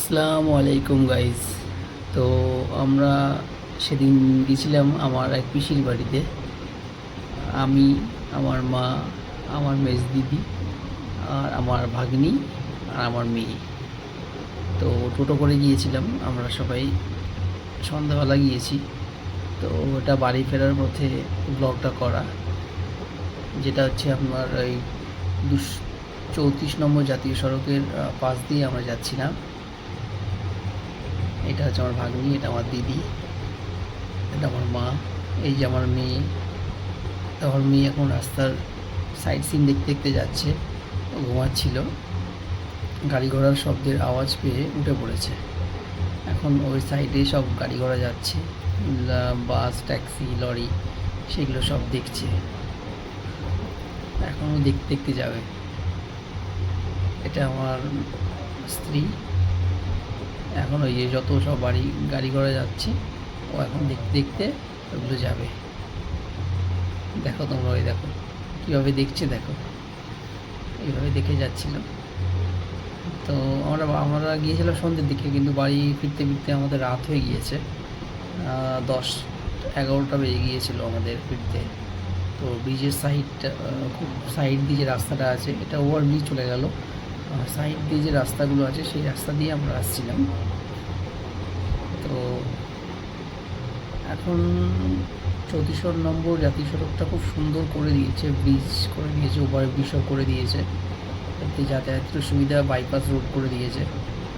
আসসালামু আলাইকুম গাইস। তো আমরা সেদিন গেছিলাম আমার এক পিসির বাড়িতে। আমি, আমার মা, আমার মেজ দিদি আর আমার ভাগ্নি আর আমার মেয়ে। তো টোটো করে গিয়েছিলাম আমরা সবাই, সন্ধ্যাবেলা গিয়েছি। তো ওটা বাড়ি ফেরার পথে ব্লগটা করা, যেটা হচ্ছে আপনার এই 34 নম্বর জাতীয় সড়কের পাশ দিয়ে আমরা যাচ্ছিলাম। এটা হচ্ছে আমার ভাগ্নি, এটা আমার দিদি, এটা আমার মা, এই যে আমার মেয়ে। আমার মেয়ে এখন রাস্তার সাইড সিন দেখতে দেখতে যাচ্ছে, ও ঘুমাচ্ছিল। গাড়ি ঘোড়ার শব্দের আওয়াজ পেয়ে উঠে পড়েছে। এখন ওই সাইডে সব গাড়ি ঘোড়া যাচ্ছে, বাস, ট্যাক্সি, লরি, সেগুলো সব দেখছে। এখনও দেখতে দেখতে যাবে। এটা আমার স্ত্রী। এখন ওই যে যত সব গাড়ি ঘোড়া যাচ্ছে, ও এখন দেখতে দেখতে ওগুলো যাবে। দেখো তোমরা, ওই দেখো কীভাবে দেখছে, দেখো এইভাবে দেখে যাচ্ছিল। তো আমরা গিয়েছিলাম সন্ধ্যের দিকে, কিন্তু বাড়ি ফিরতে ফিরতে আমাদের রাত হয়ে গিয়েছে, 10-11টা বেজে গিয়েছিল আমাদের ফিরতে। তো ব্রিজের সাইডটা, খুব সাইড দিয়ে যে রাস্তাটা আছে, এটা ওভার ব্রিজ চলে গেল। সাইড দিয়ে যে রাস্তাগুলো আছে সেই রাস্তা দিয়ে আমরা আসছিলাম। তো এখন 34 নম্বর জাতীয় সড়কটা খুব সুন্দর করে দিয়েছে, ব্রিজ করে দিয়েছে, ওভার ব্রিজও করে দিয়েছে, এতে যাতায়াতের সুবিধা, বাইপাস রোড করে দিয়েছে।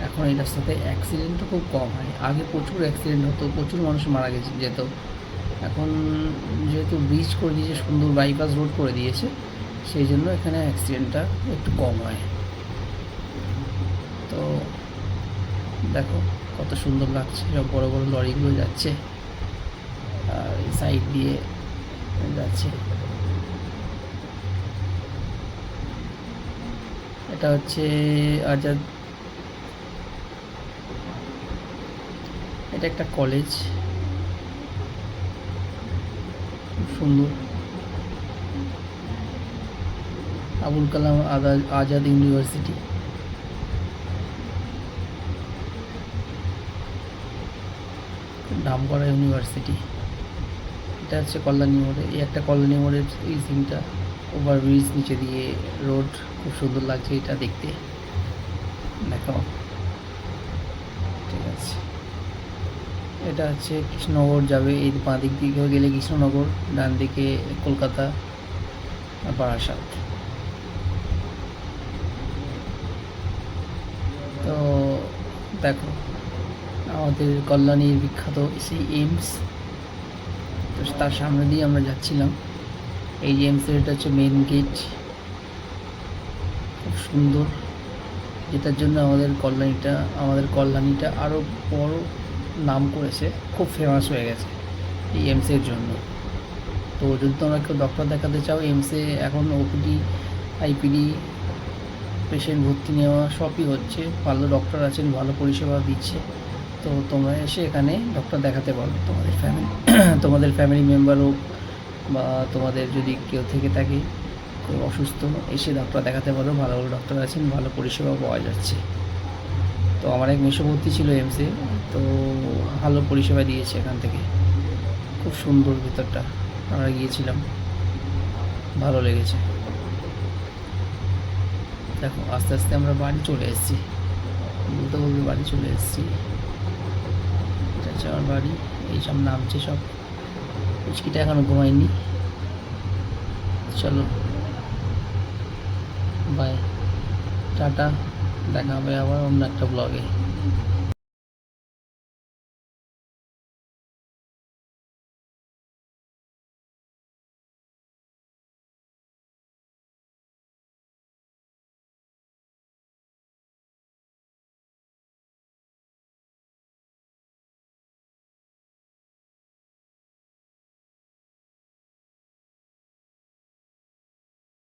এখন এই রাস্তাতে অ্যাক্সিডেন্টও খুব কম হয়। আগে প্রচুর অ্যাক্সিডেন্ট হতো, প্রচুর মানুষ মারা যেত। এখন যেহেতু ব্রিজ করে দিয়েছে, সুন্দর বাইপাস রোড করে দিয়েছে, সেই জন্য এখানে অ্যাক্সিডেন্টটা একটু কম হয়। তো দেখো কত সুন্দর লাগছে, সব বড় বড় লরিগুলো যাচ্ছে আর এই সাইড দিয়ে যাচ্ছে। এটা হচ্ছে আজাদ, এটা একটা কলেজ, খুব সুন্দর, আবুল কালাম আজাদ ইউনিভার্সিটি। নামকরা ইউনিভার্সিটি। এটা হচ্ছে কল্যাণী মোড়ে, এই একটা কল্যাণী মোড়ের এই সিনটা, ওভারব্রিজ নিচে দিয়ে রোড, খুব সুন্দর লাগছে এটা দেখতে। দেখো, ঠিক আছে। এটা হচ্ছে কৃষ্ণনগর যাবে, এই বাঁ দিক দিকে গেলে কৃষ্ণনগর, ডান দিকে কলকাতা আর বারাসাত। তো দেখো আমাদের কল্যাণীর বিখ্যাত সেই এইমস, তো তার সামনে দিয়ে আমরা যাচ্ছিলাম। এই যে এইমসের এটা হচ্ছে মেন গেট, খুব সুন্দর, যেটার জন্য আমাদের কল্যাণীটা আরও বড় নাম করেছে, খুব ফেমাস হয়ে গেছে এই এইমসের জন্য। তো যদি তোমরা কেউ ডক্টর দেখাতে চাও, এইমসে এখন ওপিডি, আইপিডি, পেশেন্ট ভর্তি নেওয়া সবই হচ্ছে, ভালো ডক্টর আছেন, ভালো পরিষেবা দিচ্ছে। তো তোমরা এসে এখানে ডক্টর দেখাতে পারো, তোমাদের ফ্যামিলি মেম্বার হোক বা তোমাদের যদি কেউ থেকে থাকে কেউ অসুস্থ, এসে ডক্টর দেখাতে পারো, ভালো ভালো ডক্টর আছেন, ভালো পরিষেবা পাওয়া যাচ্ছে। তো আমার এক মেসো ভর্তি ছিল এইমসে, তো ভালো পরিষেবা দিয়েছে এখান থেকে, খুব সুন্দর ভেতরটা, আমরা গিয়েছিলাম, ভালো লেগেছে। দেখো আস্তে আস্তে আমরা বাড়ি চলে এসেছি, বলতে বলতে বাড়ি চলে এসেছি। এটা হচ্ছে আমার বাড়ি, এইসব নামছে সব, পুচকিটা এখনো ঘুমায়নি। চলো বাই, টাটা, দেখা হবে আবার অন্য একটা ব্লগে।